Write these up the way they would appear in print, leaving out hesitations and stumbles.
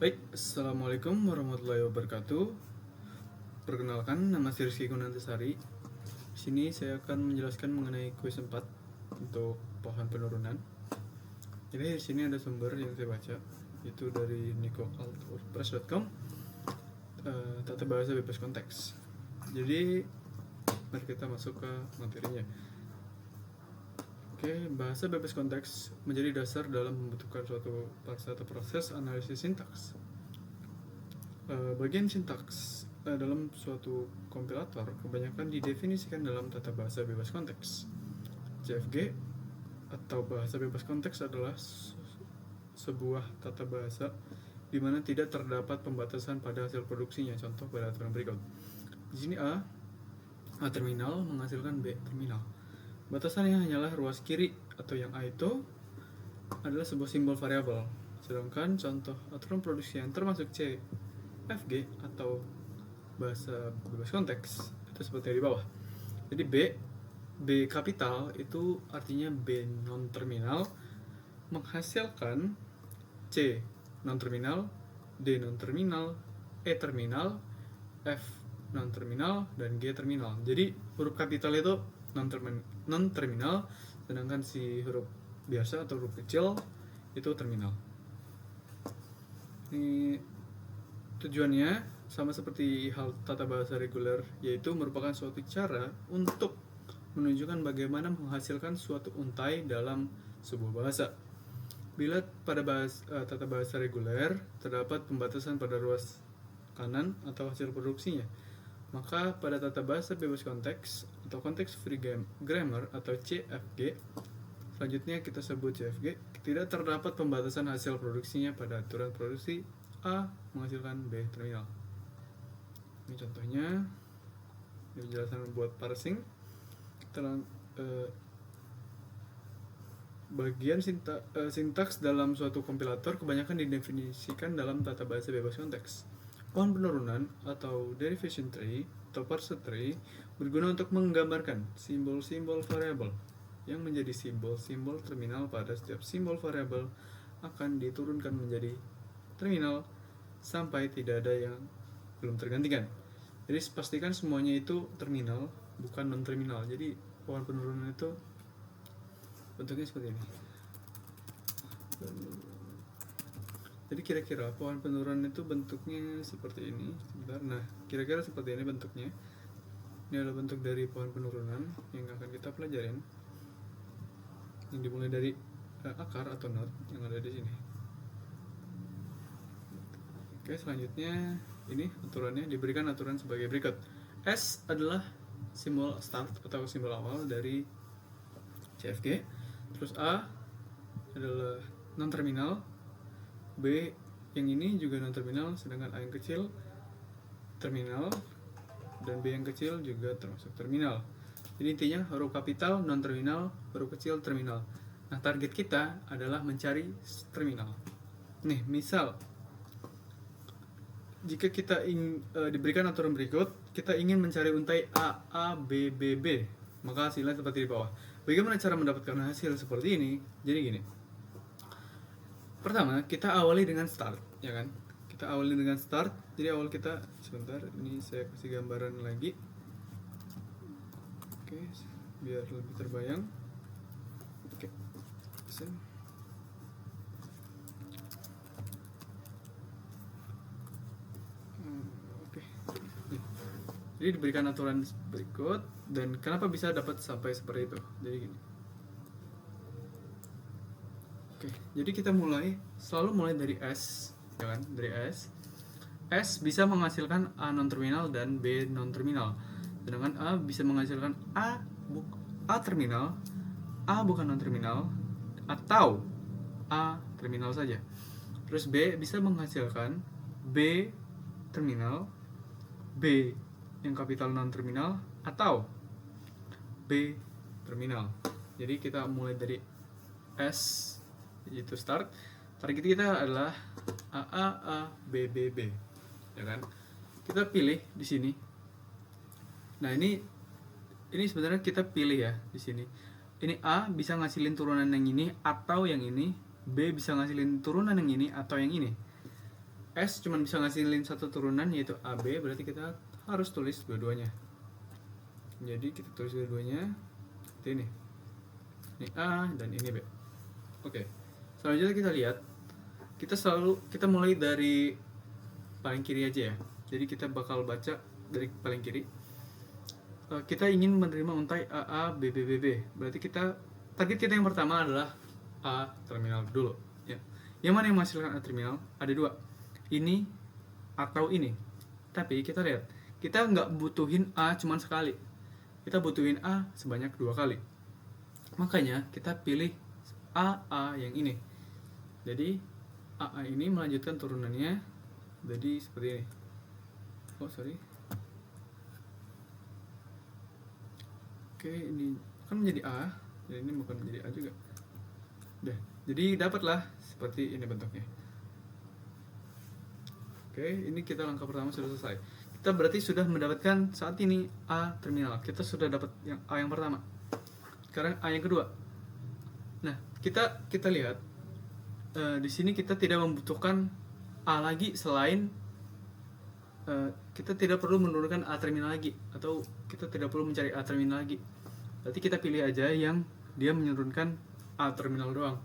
Baik, Assalamualaikum warahmatullahi wabarakatuh. Perkenalkan, nama saya Rizky Gunantasari. Di sini saya akan menjelaskan mengenai kuis 4 untuk pohon penurunan. Jadi di sini ada sumber yang saya baca, itu dari nicoaltwordpress.com, tata bahasa bebas konteks. Jadi mari kita masuk ke materinya. Oke, bahasa bebas konteks menjadi dasar dalam membentukkan suatu bahasa atau proses analisis sintaks. Bagian sintaks dalam suatu kompilator kebanyakan didefinisikan dalam tata bahasa bebas konteks. CFG atau bahasa bebas konteks adalah sebuah tata bahasa di mana tidak terdapat pembatasan pada hasil produksinya. Contoh pada aturan berikut. Di sini A terminal menghasilkan B terminal. Batasannya hanyalah ruas kiri atau yang A itu adalah sebuah simbol variabel. Sedangkan contoh aturan produksi yang termasuk C, FG atau bahasa bebas konteks itu seperti di bawah. Jadi B kapital itu artinya B non terminal menghasilkan C non terminal, D non terminal, E terminal, F non terminal, dan G terminal. Jadi huruf kapital itu non terminal, sedangkan si huruf biasa atau huruf kecil itu terminal. Ini tujuannya sama seperti hal tata bahasa reguler, yaitu merupakan suatu cara untuk menunjukkan bagaimana menghasilkan suatu untai dalam sebuah bahasa. Bila pada tata bahasa reguler terdapat pembatasan pada ruas kanan atau hasil produksinya, maka pada tata bahasa bebas konteks atau konteks free grammar atau CFG, selanjutnya kita sebut CFG, tidak terdapat pembatasan hasil produksinya pada aturan produksi A menghasilkan B terminal. Ini contohnya, ini penjelasan buat parsing. Bagian sintaks dalam suatu kompilator kebanyakan didefinisikan dalam tata bahasa bebas konteks. Pohon penurunan atau derivation tree atau parser tree berguna untuk menggambarkan simbol-simbol variabel yang menjadi simbol-simbol terminal. Pada setiap simbol variabel akan diturunkan menjadi terminal sampai tidak ada yang belum tergantikan. Jadi pastikan semuanya itu terminal, bukan non terminal. Jadi pohon penurunan itu bentuknya seperti ini. Jadi kira-kira pohon penurunan itu bentuknya seperti ini. Sebentar. Nah, kira-kira seperti ini bentuknya. Ini adalah bentuk dari pohon penurunan yang akan kita pelajarin. Yang dimulai dari akar atau node yang ada di sini. Oke, selanjutnya ini aturannya diberikan aturan sebagai berikut. S adalah simbol start atau simbol awal dari CFG. Terus A adalah non terminal, B yang ini juga non terminal, sedangkan A yang kecil terminal dan B yang kecil juga termasuk terminal. Jadi intinya huruf kapital non terminal, huruf kecil terminal. Nah, target kita adalah mencari terminal. Nih, misal jika kita diberikan aturan berikut, kita ingin mencari untai A, B, B, B, maka hasilnya seperti di bawah. Bagaimana cara mendapatkan hasil seperti ini? Jadi gini. Pertama, kita awali dengan start, ya kan? Kita awali dengan start. Jadi awal kita, sebentar, ini saya kasih gambaran lagi. Oke, biar lebih terbayang. Oke. Oke. Jadi diberikan aturan berikut, dan kenapa bisa dapat sampai seperti itu? Jadi gini. Oke, jadi kita selalu mulai dari S, ya kan? Dari S. S bisa menghasilkan A non terminal dan B non terminal. Sedangkan A bisa menghasilkan A terminal, A bukan non terminal, atau A terminal saja. Terus B bisa menghasilkan B terminal, B yang kapital non terminal, atau B terminal. Jadi kita mulai dari S, yaitu start. Target kita adalah A, B, B, B, ya kan? Kita pilih di sini. Nah, ini sebenarnya kita pilih ya di sini. Ini A bisa ngasilin turunan yang ini atau yang ini, B bisa ngasilin turunan yang ini atau yang ini. S cuma bisa ngasilin satu turunan yaitu AB, berarti kita harus tulis dua-duanya. Jadi kita tulis dua-duanya seperti ini. Ini A dan ini B. Oke. Selanjutnya kita lihat, kita mulai dari paling kiri aja ya. Jadi kita bakal baca dari paling kiri. Kita ingin menerima untai AA BBBB. Berarti target kita yang pertama adalah A terminal dulu ya. Yang mana yang menghasilkan A terminal? Ada dua, ini atau ini. Tapi kita lihat, kita nggak butuhin A cuma sekali, kita butuhin A sebanyak 2 kali. Makanya kita pilih AA yang ini. Jadi AA ini melanjutkan turunannya jadi seperti ini. Oke, ini kan menjadi A, jadi ini bukan menjadi A juga. Udah, jadi dapatlah seperti ini bentuknya. Oke, ini kita langkah pertama sudah selesai. Kita berarti sudah mendapatkan saat ini A terminal. Kita sudah dapat yang A yang pertama. Sekarang A yang kedua. Nah, kita lihat di sini kita tidak membutuhkan A lagi selain kita tidak perlu menurunkan A terminal lagi, atau kita tidak perlu mencari A terminal lagi. Berarti kita pilih aja yang dia menurunkan A terminal doang.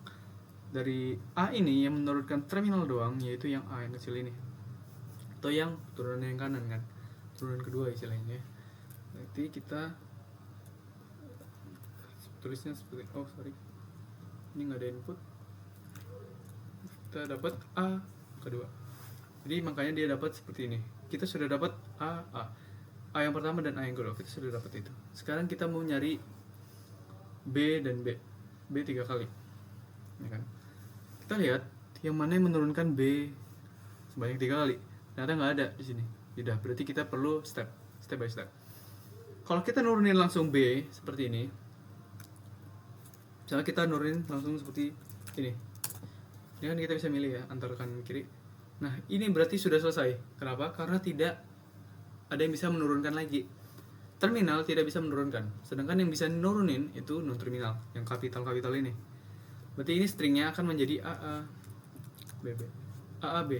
Dari A ini yang menurunkan terminal doang, yaitu yang A yang kecil ini, atau yang turunan yang kanan kan, turunan kedua istilahnya. Berarti kita tulisnya seperti ini nggak ada input, kita dapat A kedua. Jadi makanya dia dapat seperti ini. Kita sudah dapat A yang pertama dan A yang kedua, kita sudah dapat itu. Sekarang kita mau nyari B dan B 3 kali ya kan. Kita lihat yang mana yang menurunkan B sebanyak 3 kali. Ternyata nggak ada di sini. Udah, berarti kita perlu step by step. Kalau kita nurunin langsung B seperti ini, misalnya kita nurunin langsung seperti ini kan kita bisa milih ya antara kanan kiri. Nah, ini berarti sudah selesai. Kenapa? Karena tidak ada yang bisa menurunkan lagi. Terminal tidak bisa menurunkan. Sedangkan yang bisa nurunin itu non terminal, yang kapital ini. Berarti ini stringnya akan menjadi AA BB. AAB.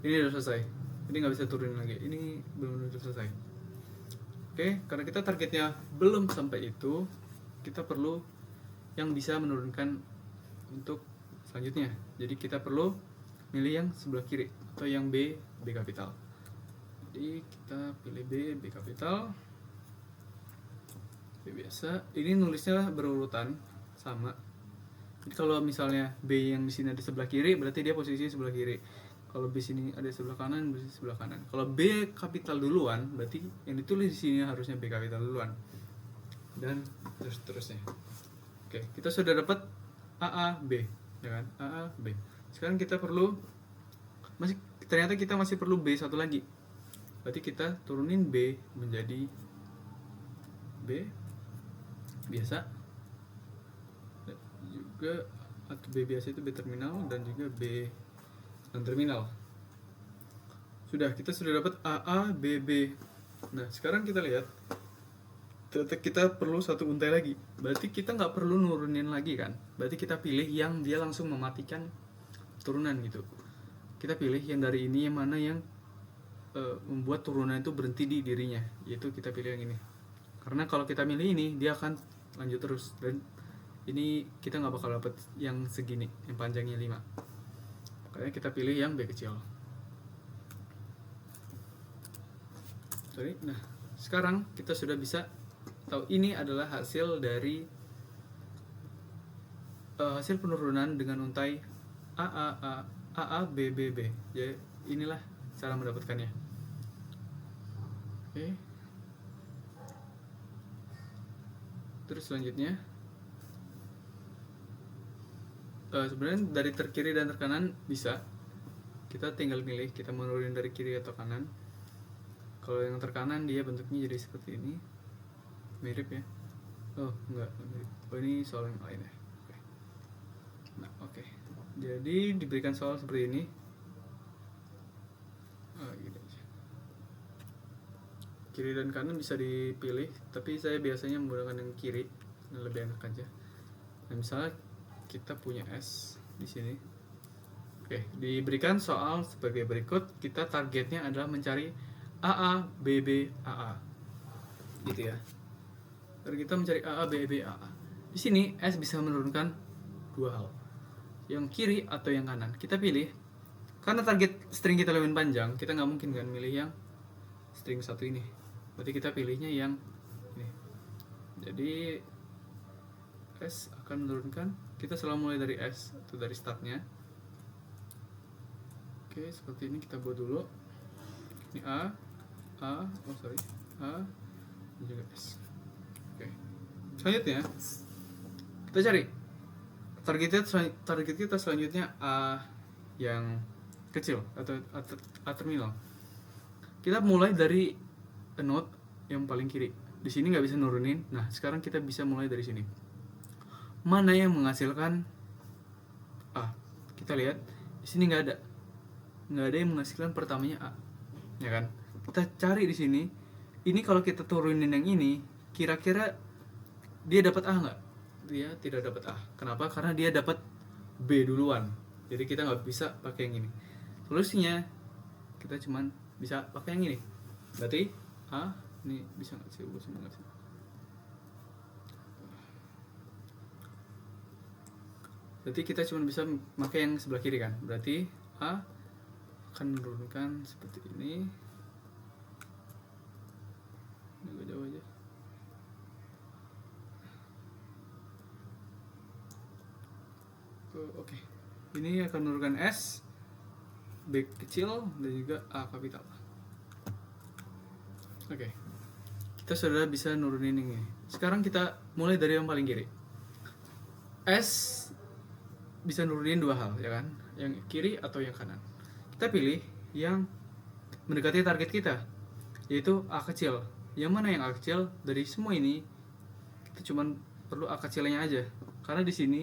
Ini sudah selesai. Ini nggak bisa turunin lagi. Ini belum selesai. Oke, karena kita targetnya belum sampai itu, kita perlu yang bisa menurunkan untuk selanjutnya. Jadi kita perlu milih yang sebelah kiri atau yang B kapital. Jadi kita pilih B kapital. B biasa. Ini nulisnya berurutan sama. Jadi kalau misalnya B yang di sini ada di sebelah kiri, berarti dia posisi sebelah kiri. Kalau B sini ada di sebelah kanan, berarti sebelah kanan. Kalau B kapital duluan, berarti yang ditulis di sini harusnya B kapital duluan. Dan terusnya. Oke, kita sudah dapat AAB, ya kan? AAB. Sekarang kita perlu ternyata kita masih perlu B satu lagi. Berarti kita turunin B menjadi B biasa. Juga atau B biasa itu B terminal dan juga B non terminal. Kita sudah dapat AABB. Nah, sekarang kita lihat kita perlu satu untai lagi. Berarti kita nggak perlu nurunin lagi kan. Berarti kita pilih yang dia langsung mematikan turunan gitu. Kita pilih yang dari ini, yang mana yang membuat turunan itu berhenti di dirinya, yaitu kita pilih yang ini. Karena kalau kita milih ini, dia akan lanjut terus, dan ini kita nggak bakal dapat yang segini, yang panjangnya 5. Makanya kita pilih yang B kecil. Nah, sekarang kita sudah bisa tahu ini adalah hasil dari hasil penurunan dengan untai AABBB. Jadi inilah cara mendapatkannya. Oke. Terus selanjutnya, sebenarnya dari terkiri dan terkanan bisa. Kita tinggal pilih kita mau nurunin dari kiri atau kanan. Kalau yang terkanan dia bentuknya jadi seperti ini, mirip ya. Oh enggak mirip. Oh, ini soal yang lain ya. Oke. Nah oke. Jadi diberikan soal seperti ini. Gitu aja. Kiri dan kanan bisa dipilih, tapi saya biasanya menggunakan yang kiri, lebih enak aja. Nah, misalnya kita punya S di sini, Oke, diberikan soal sebagai berikut. Kita targetnya adalah mencari AA, BB, AA. Gitu ya. Target kita mencari AA, BB, AA. Di sini S bisa menurunkan dua hal. Yang kiri atau yang kanan. Kita pilih. Karena target string kita lebih panjang, kita nggak mungkin kan milih yang string satu ini. Berarti kita pilihnya yang ini. Jadi S akan menurunkan. Kita selalu mulai dari S atau dari startnya. Oke, seperti ini kita buat dulu. Ini A, A, dan juga S. Oke. Selanjutnya kita cari target kita selanjutnya A yang kecil atau A terminal. Kita mulai dari node yang paling kiri. Di sini nggak bisa nurunin. Nah, sekarang kita bisa mulai dari sini. Mana yang menghasilkan A? Kita lihat di sini nggak ada yang menghasilkan pertamanya A, ya kan? Kita cari di sini. Ini kalau kita turunin yang ini, kira-kira dia dapat A nggak? Dia tidak dapat A. Kenapa? Karena dia dapat B duluan. Jadi kita nggak bisa pakai yang ini. Solusinya kita cuman bisa pakai yang ini. Berarti A ini bisa nggak sih? Berarti kita cuma bisa pakai yang sebelah kiri kan? Berarti A akan menurunkan seperti ini. Ini jauh aja. Oke. Ini akan menurunkan S, B kecil, dan juga A kapital. Oke. Kita sudah bisa nurunin ini. Sekarang kita mulai dari yang paling kiri. S bisa nurunin dua hal, ya kan? Yang kiri atau yang kanan. Kita pilih yang mendekati target kita, yaitu A kecil. Yang mana yang A kecil? Dari semua ini kita cuma perlu A kecilnya aja, karena di sini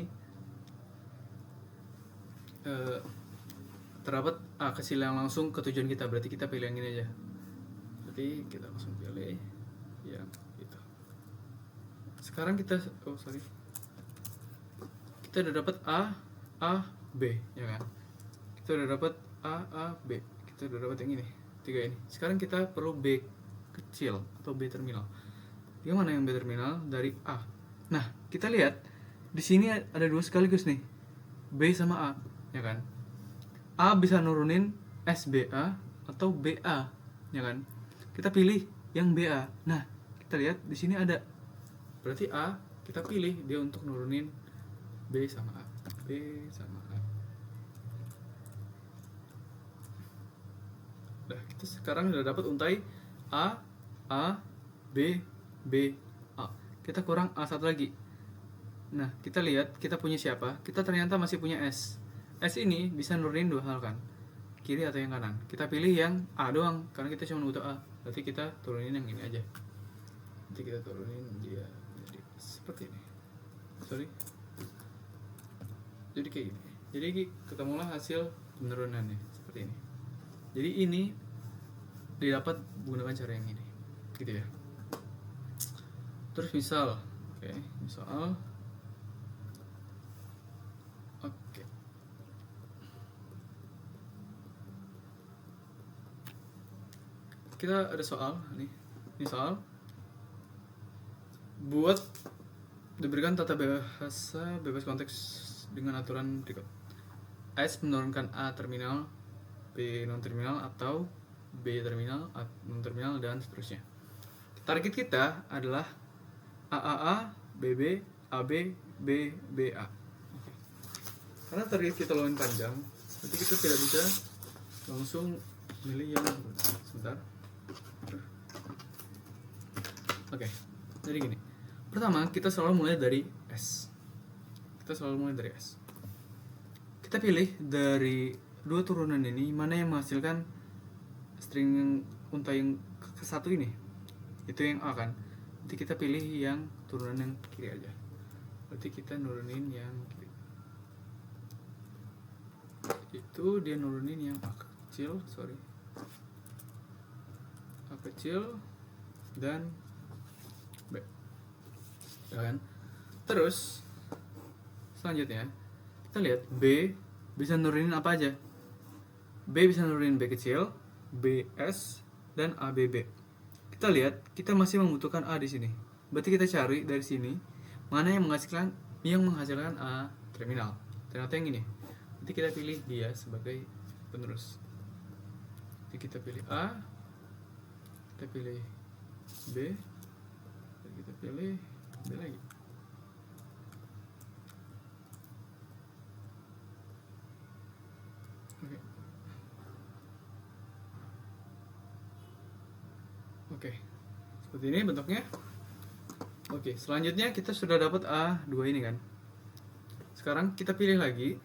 terdapat A kecil yang langsung ke tujuan kita. Berarti kita pilih yang ini aja. Berarti kita langsung pilih yang itu. Sekarang kita kita udah dapat A, B, ya kan? Kita udah dapat A, B. Kita udah dapat yang ini, tiga ini. Sekarang kita perlu B kecil atau B terminal. Yang mana yang B terminal? Dari A. Nah, kita lihat di sini ada dua sekaligus nih, B sama A, ya kan? A bisa nurunin SBA atau BA, ya kan? Kita pilih yang BA. Nah, kita lihat di sini ada. Berarti A kita pilih dia untuk nurunin B sama A. B sama A. Nah, kita sekarang sudah dapat untai A, B, A. Kita kurang A satu lagi. Nah, kita lihat kita punya siapa? Kita ternyata masih punya S. S ini bisa nurunin dua hal kan? Kiri atau yang kanan. Kita pilih yang A doang karena kita cuma butuh A. Berarti kita turunin yang ini aja. Nanti kita turunin dia jadi seperti ini. Jadi kayak gini. Jadi ketemulah hasil penurunannya seperti ini. Jadi ini didapat menggunakan cara yang ini, gitu ya. Terus misal, kita ada soal nih. Ini soal buat diberikan tata bahasa bebas konteks dengan aturan berikut. S menurunkan A terminal, B non terminal, atau B terminal, A non terminal, dan seterusnya. Target kita adalah AAA, BB, AB, BBA. Karena target kita lumayan panjang, nanti kita tidak bisa langsung milih yang sebentar. Oke, jadi gini. Pertama, kita selalu mulai dari S. Kita pilih dari dua turunan ini mana yang menghasilkan string yang untai yang ke satu ini. Itu yang A kan. Nanti kita pilih yang turunan yang kiri aja. Berarti kita nurunin yang kiri. Itu dia nurunin yang A kecil dan B, ya kan? Terus selanjutnya kita lihat B bisa nurunin apa aja? B bisa nurunin B kecil, BS, dan ABB. Kita lihat, kita masih membutuhkan A di sini. Berarti kita cari dari sini mana yang menghasilkan A terminal. Ternyata yang ini. Nanti kita pilih dia sebagai penerus. Jadi kita pilih A, kita pilih B, dan kita pilih B lagi. Oke, seperti ini bentuknya. Oke, selanjutnya kita sudah dapat A2 ini kan. Sekarang kita pilih lagi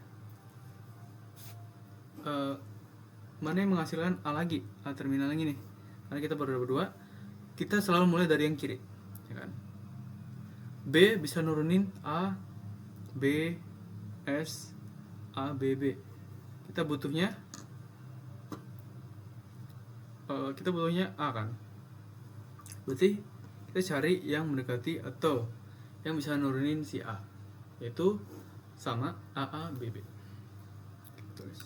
mana yang menghasilkan A lagi, A terminal yang ini. Karena kita baru dapat 2, kita selalu mulai dari yang kiri, ya kan. B bisa nurunin A, B, S, A, B, B. Kita butuhnya A kan. Berarti kita cari yang mendekati atau yang bisa nurunin si A, yaitu sama AA BB. Kita tulis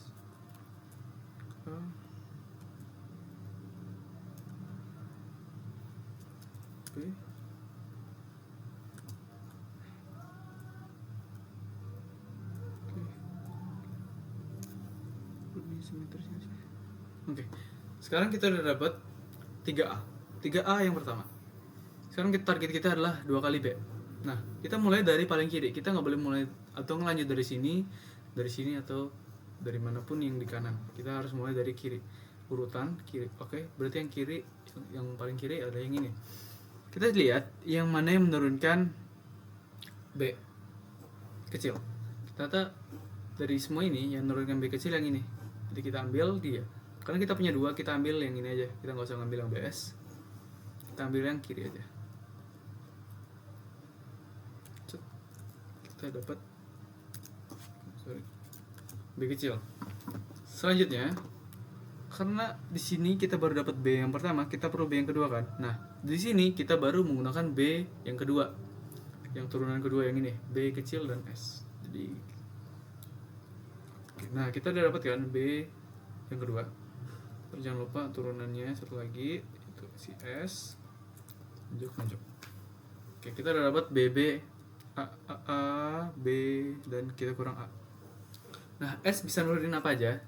A, B, Oke. Sekarang kita udah dapat 3A. 3A yang pertama. Sekarang target kita adalah 2 kali B. Nah, kita mulai dari paling kiri. Kita nggak boleh mulai atau ngelanjut dari sini atau dari manapun yang di kanan. Kita harus mulai dari kiri. Urutan kiri. Oke, berarti yang kiri, yang paling kiri ada yang ini. Kita lihat yang mana yang menurunkan B kecil. Ternyata dari semua ini yang menurunkan B kecil yang ini. Jadi kita ambil dia. Karena kita punya 2, kita ambil yang ini aja. Kita nggak usah ngambil yang BS. Kita ambil yang kiri aja. Kita dapat B kecil. Selanjutnya, karena di sini kita baru dapat B yang pertama, kita perlu B yang kedua kan. Nah, di sini kita baru menggunakan B yang kedua, yang turunan kedua yang ini, B kecil dan S. Jadi, nah kita udah dapat kan B yang kedua. Terus jangan lupa turunannya satu lagi itu si S. Lanjut. Oke, kita udah dapat BB, A, B, dan kita kurang A. Nah, S bisa nurunin apa aja?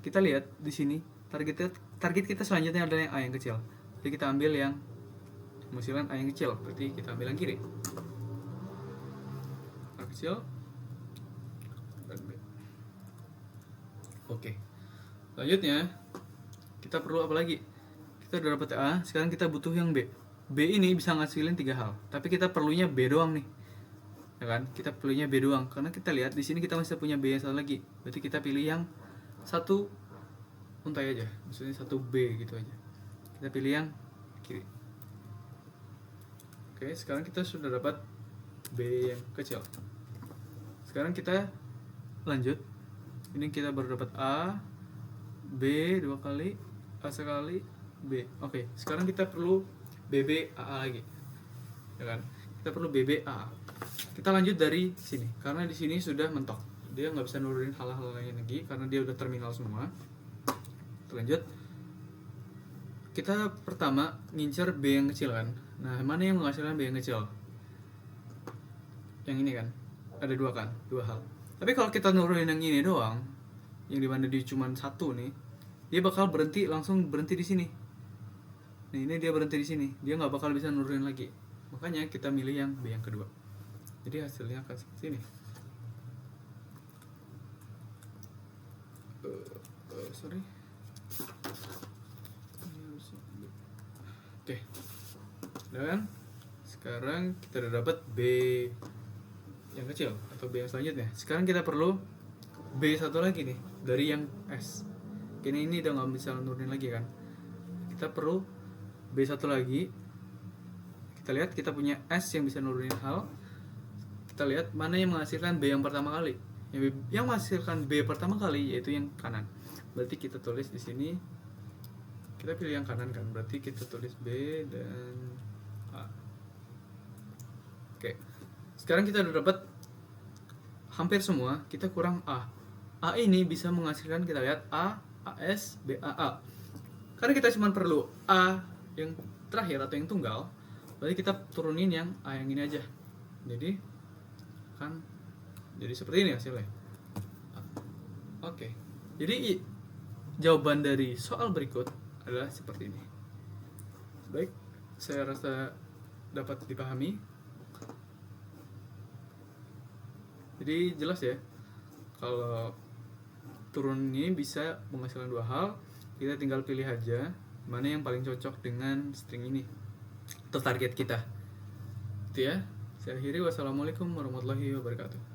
Kita lihat di sini target kita selanjutnya adalah yang A yang kecil. Jadi kita ambil yang menghasilkan A yang kecil. Berarti kita ambil yang kiri. A kecil dan B. Oke. Selanjutnya kita perlu apa lagi? Kita udah dapat A, sekarang kita butuh yang B. B ini bisa ngasilin 3 hal, tapi kita perlunya B doang nih. Ya kan? Kita perlunya B doang karena kita lihat di sini kita masih punya B yang satu lagi. Berarti kita pilih yang satu untai aja. Maksudnya 1B gitu aja. Kita pilih yang kiri. Oke, sekarang kita sudah dapat B yang kecil. Sekarang kita lanjut. Ini kita baru dapat A, B 2 kali, A sekali, B. Oke, sekarang kita perlu BB AA lagi. Ya kan? Kita perlu BB AA. Kita lanjut dari sini karena di sini sudah mentok. Dia nggak bisa nurunin hal-hal lain lagi karena dia udah terminal semua. Kita lanjut. Kita pertama ngincer B yang kecil kan. Nah, mana yang menghasilkan B yang kecil? Yang ini kan. Ada 2 kan? 2 hal. Tapi kalau kita nurunin yang ini doang, yang dimana dia cuma 1 nih, dia bakal langsung berhenti di sini. Nah, ini dia berhenti di sini. Dia nggak bakal bisa nurunin lagi. Makanya kita milih yang B yang kedua. Jadi hasilnya akan seperti ini. Sorry. Oke. Udah kan? Sekarang kita udah dapat B yang kecil atau B yang selanjutnya. Sekarang kita perlu B satu lagi nih dari yang S. Kini ini udah nggak bisa nurunin lagi kan. Kita perlu B satu lagi. Kita lihat kita punya S yang bisa nurunin hal. Kita lihat mana yang menghasilkan B yang pertama kali. Yang menghasilkan B pertama kali yaitu yang kanan. Berarti kita tulis di sini. Kita pilih yang kanan kan. Berarti kita tulis B dan A. Oke. Sekarang kita udah dapat hampir semua. Kita kurang A. A ini bisa menghasilkan, kita lihat A, AS, BAA. Karena kita cuma perlu A yang terakhir atau yang tunggal, berarti kita turunin yang A yang ini aja. Jadi kan jadi seperti ini hasilnya. Oke. Jadi jawaban dari soal berikut adalah seperti ini. Baik, saya rasa dapat dipahami. Jadi jelas ya, kalau turun ini bisa menghasilkan dua hal. Kita tinggal pilih aja mana yang paling cocok dengan string ini atau target kita. Itu ya. Saya akhiri. Wassalamualaikum warahmatullahi wabarakatuh.